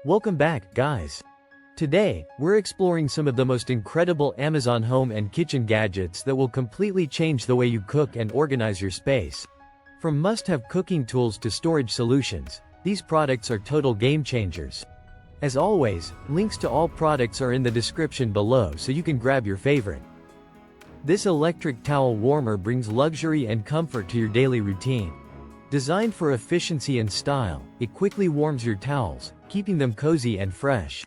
Welcome back, guys. Today, we're exploring some of the most incredible Amazon home and kitchen gadgets that will completely change the way you cook and organize your space. From must-have cooking tools to storage solutions, these products are total game changers. As always, links to all products are in the description below so you can grab your favorite. This electric towel warmer brings luxury and comfort to your daily routine. Designed for efficiency and style, it quickly warms your towels, keeping them cozy and fresh.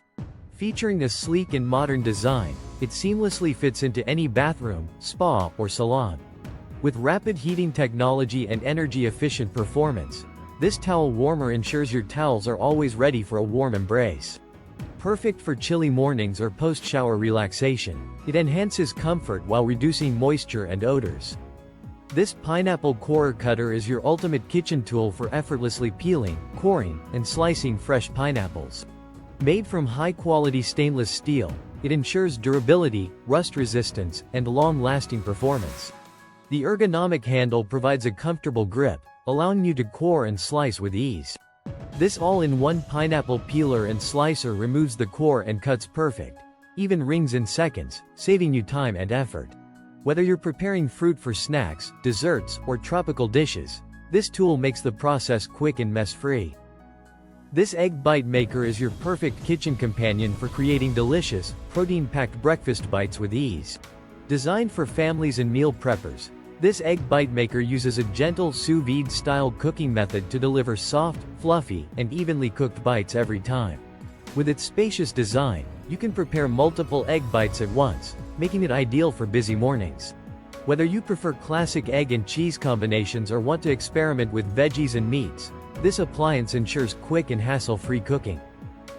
Featuring a sleek and modern design, it seamlessly fits into any bathroom, spa, or salon. With rapid heating technology and energy-efficient performance, this towel warmer ensures your towels are always ready for a warm embrace. Perfect for chilly mornings or post-shower relaxation, it enhances comfort while reducing moisture and odors. This pineapple corer cutter is your ultimate kitchen tool for effortlessly peeling, coring, and slicing fresh pineapples. Made from high-quality stainless steel, it ensures durability, rust resistance, and long-lasting performance. The ergonomic handle provides a comfortable grip, allowing you to core and slice with ease. This all-in-one pineapple peeler and slicer removes the core and cuts perfect, even rings in seconds, saving you time and effort. Whether you're preparing fruit for snacks, desserts, or tropical dishes, this tool makes the process quick and mess-free. This egg bite maker is your perfect kitchen companion for creating delicious, protein-packed breakfast bites with ease. Designed for families and meal preppers, this egg bite maker uses a gentle sous vide style cooking method to deliver soft, fluffy, and evenly cooked bites every time. With its spacious design, you can prepare multiple egg bites at once, making it ideal for busy mornings. Whether you prefer classic egg and cheese combinations or want to experiment with veggies and meats, this appliance ensures quick and hassle-free cooking.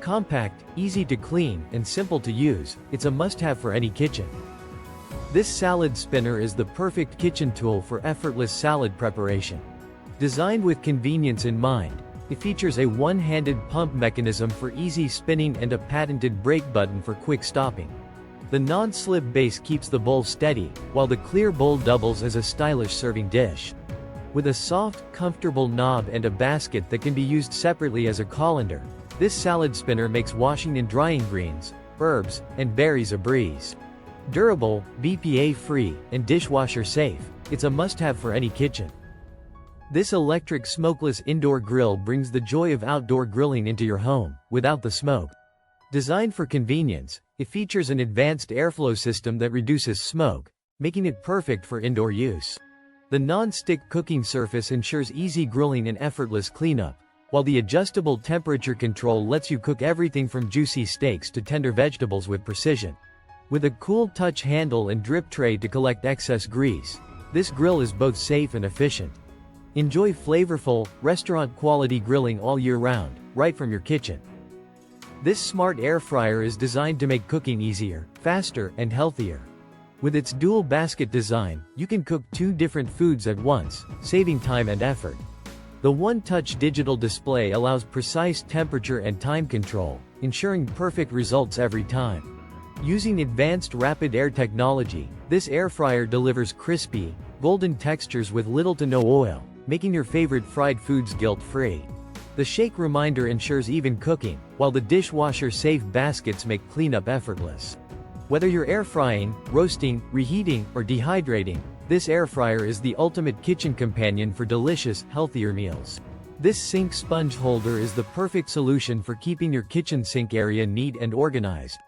Compact, easy to clean, and simple to use, it's a must-have for any kitchen. This salad spinner is the perfect kitchen tool for effortless salad preparation. Designed with convenience in mind, it features a one-handed pump mechanism for easy spinning and a patented brake button for quick stopping. The non-slip base keeps the bowl steady, while the clear bowl doubles as a stylish serving dish. With a soft, comfortable knob and a basket that can be used separately as a colander, this salad spinner makes washing and drying greens, herbs, and berries a breeze. Durable, BPA-free, and dishwasher-safe, it's a must-have for any kitchen. This electric smokeless indoor grill brings the joy of outdoor grilling into your home, without the smoke. Designed for convenience, it features an advanced airflow system that reduces smoke, making it perfect for indoor use. The non-stick cooking surface ensures easy grilling and effortless cleanup, while the adjustable temperature control lets you cook everything from juicy steaks to tender vegetables with precision. With a cool touch handle and drip tray to collect excess grease, this grill is both safe and efficient. Enjoy flavorful, restaurant-quality grilling all year round, right from your kitchen. This smart air fryer is designed to make cooking easier, faster, and healthier. With its dual basket design, you can cook 2 different foods at once, saving time and effort. The one-touch digital display allows precise temperature and time control, ensuring perfect results every time. Using advanced rapid air technology, this air fryer delivers crispy, golden textures with little to no oil, making your favorite fried foods guilt-free. The shake reminder ensures even cooking, while the dishwasher-safe baskets make cleanup effortless. Whether you're air frying, roasting, reheating, or dehydrating, this air fryer is the ultimate kitchen companion for delicious, healthier meals. This sink sponge holder is the perfect solution for keeping your kitchen sink area neat and organized.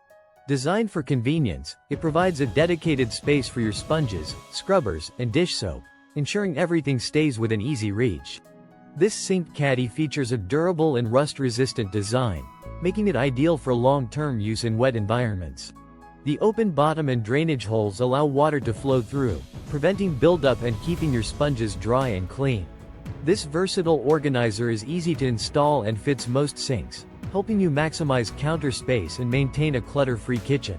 Designed for convenience, it provides a dedicated space for your sponges, scrubbers, and dish soap, ensuring everything stays within easy reach. This sink caddy features a durable and rust-resistant design, making it ideal for long-term use in wet environments. The open bottom and drainage holes allow water to flow through, preventing buildup and keeping your sponges dry and clean. This versatile organizer is easy to install and fits most sinks, helping you maximize counter space and maintain a clutter-free kitchen.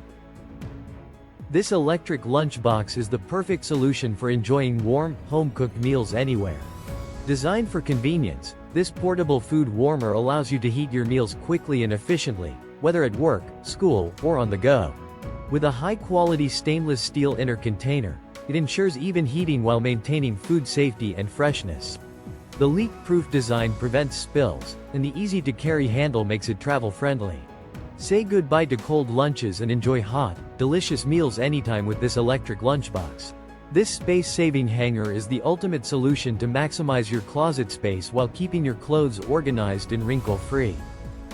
This electric lunchbox is the perfect solution for enjoying warm, home-cooked meals anywhere. Designed for convenience, this portable food warmer allows you to heat your meals quickly and efficiently, whether at work, school, or on the go. With a high-quality stainless steel inner container, it ensures even heating while maintaining food safety and freshness. The leak-proof design prevents spills, and the easy-to-carry handle makes it travel-friendly. Say goodbye to cold lunches and enjoy hot, delicious meals anytime with this electric lunchbox. This space-saving hanger is the ultimate solution to maximize your closet space while keeping your clothes organized and wrinkle-free.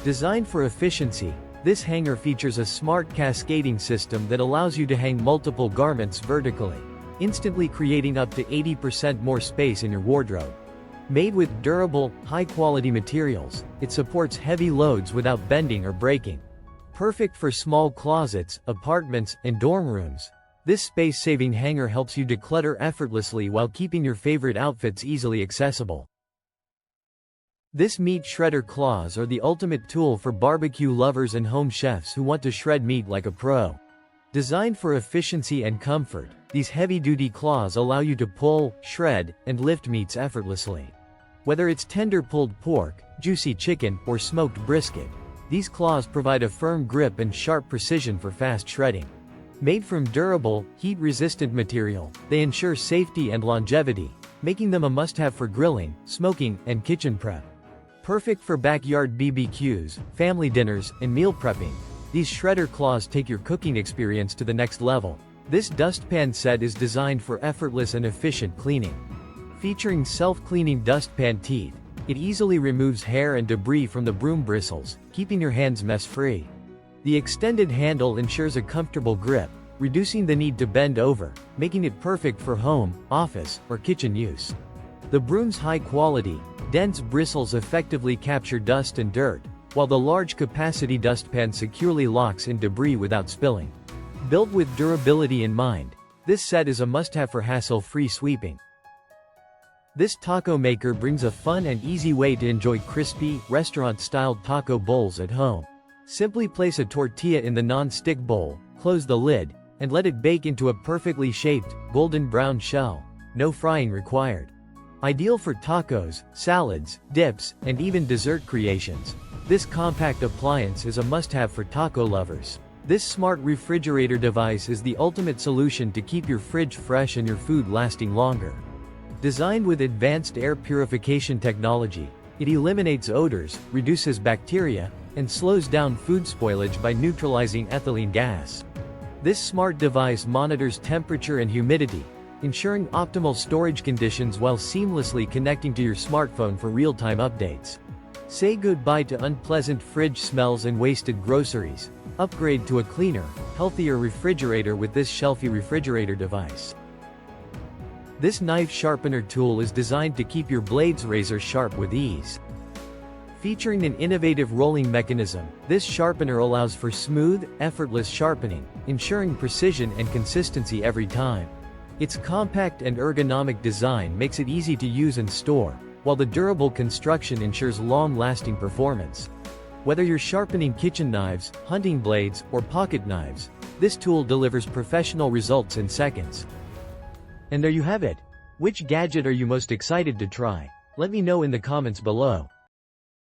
Designed for efficiency, this hanger features a smart cascading system that allows you to hang multiple garments vertically, instantly creating up to 80% more space in your wardrobe. Made with durable, high-quality materials, it supports heavy loads without bending or breaking. Perfect for small closets, apartments, and dorm rooms. This space-saving hanger helps you declutter effortlessly while keeping your favorite outfits easily accessible. This meat shredder claws are the ultimate tool for barbecue lovers and home chefs who want to shred meat like a pro. Designed for efficiency and comfort, these heavy-duty claws allow you to pull, shred, and lift meats effortlessly. Whether it's tender pulled pork, juicy chicken, or smoked brisket, these claws provide a firm grip and sharp precision for fast shredding. Made from durable, heat-resistant material, they ensure safety and longevity, making them a must-have for grilling, smoking, and kitchen prep. Perfect for backyard BBQs, family dinners, and meal prepping, these shredder claws take your cooking experience to the next level. This dustpan set is designed for effortless and efficient cleaning. Featuring self-cleaning dustpan teeth, it easily removes hair and debris from the broom bristles, keeping your hands mess-free. The extended handle ensures a comfortable grip, reducing the need to bend over, making it perfect for home, office, or kitchen use. The broom's high-quality, dense bristles effectively capture dust and dirt, while the large-capacity dustpan securely locks in debris without spilling. Built with durability in mind, this set is a must-have for hassle-free sweeping. This taco maker brings a fun and easy way to enjoy crispy, restaurant-style taco bowls at home. Simply place a tortilla in the non-stick bowl, close the lid, and let it bake into a perfectly shaped, golden brown shell. No frying required. Ideal for tacos, salads, dips, and even dessert creations, this compact appliance is a must-have for taco lovers. This smart refrigerator device is the ultimate solution to keep your fridge fresh and your food lasting longer. Designed with advanced air purification technology, it eliminates odors, reduces bacteria, and slows down food spoilage by neutralizing ethylene gas. This smart device monitors temperature and humidity, ensuring optimal storage conditions while seamlessly connecting to your smartphone for real-time updates. Say goodbye to unpleasant fridge smells and wasted groceries. Upgrade to a cleaner, healthier refrigerator with this shelfie refrigerator device. This knife sharpener tool is designed to keep your blades razor sharp with ease. Featuring an innovative rolling mechanism, this sharpener allows for smooth, effortless sharpening, ensuring precision and consistency every time. Its compact and ergonomic design makes it easy to use and store, while the durable construction ensures long-lasting performance. Whether you're sharpening kitchen knives, hunting blades, or pocket knives, this tool delivers professional results in seconds. And there you have it. Which gadget are you most excited to try? Let me know in the comments below.